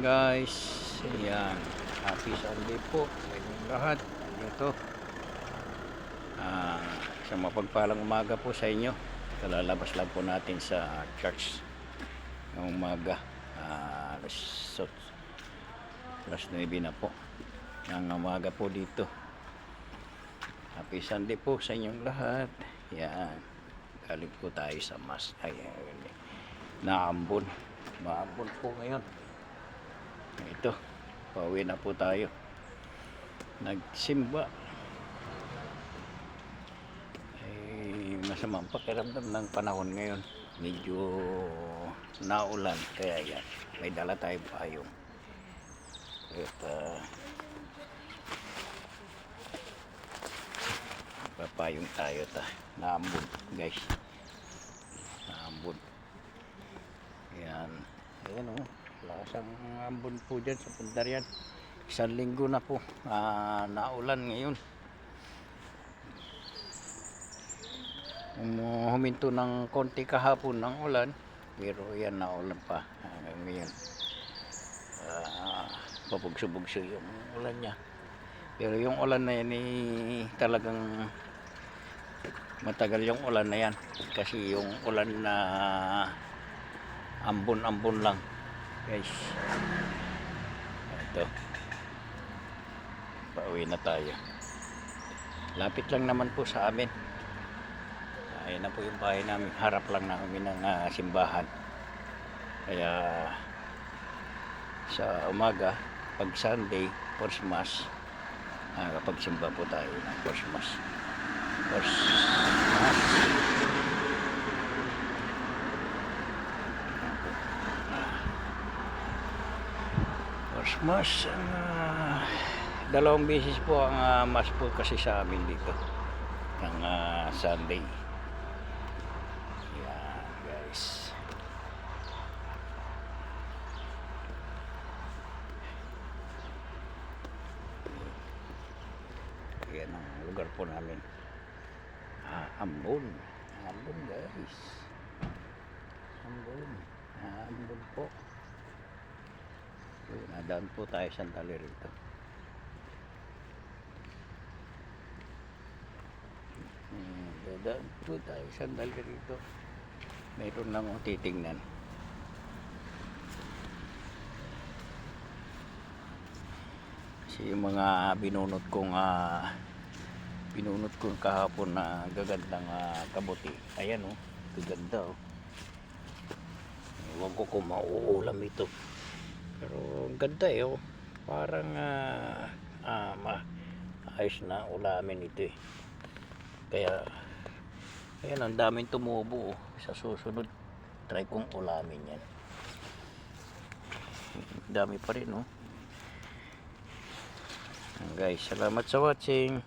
guys. Ayan. Happy Sunday po sa inyong lahat. Dito. Sa mapagpalang umaga po sa inyo. Kalalabas lang po natin sa church ng umaga. Alas 9 na po. Ng umaga po dito. Happy Sunday po sa inyong lahat. Ayan. Galing po tayo sa mas. Ayan. Naambon. Maambon po ngayon. Ito, pauwi na po tayo. Nagsimba. Masamang pakiramdam ng panahon ngayon. Medyo naulan. Kaya yan, may dala tayong payong. At papayong tayo. Naambon guys. Naambon. Yan. Ayan o. Lasang ambon po dyan sa Pundaryan. Isang linggo na po. Naulan ngayon. Huminto ng konti kahapon ng ulan. Pero yan, naulan pa. Ngayon. Pabugso-bugso yung ulan niya. Pero yung ulan na yan talagang matagal yung ulan na yan. Kasi yung ulan na ambon-ambon lang. Guys, ito, pauwi na tayo. Lapit lang naman po sa amin. Ayun na po yung bahay namin. Harap lang namin ng simbahan. Kaya sa umaga, pag Sunday, first mass, kapag simba po tayo ng first mass. First mass. Mas dalawang beses po ang mas po kasi sa amin dito ng Sunday. Yan guys. Yan ang lugar po namin. Ambon. Ambon guys. Ambon. Ambon po. Nadaan po tayo sandali rito. Nadaan po tayo sandali rito. Mayroon lang akong titingnan. Kasi yung mga binunot kong kahapon na gagandang kabuti. Ayan oh, gaganda oh. Ewan ko kung mauulam ito. Pero ganda eh oh. Parang ayos na ulamin ito eh. Kaya ayan, ang daming tumubo oh. Sa susunod try kong ulamin yan. Dami pa rin oh. Guys, salamat sa watching.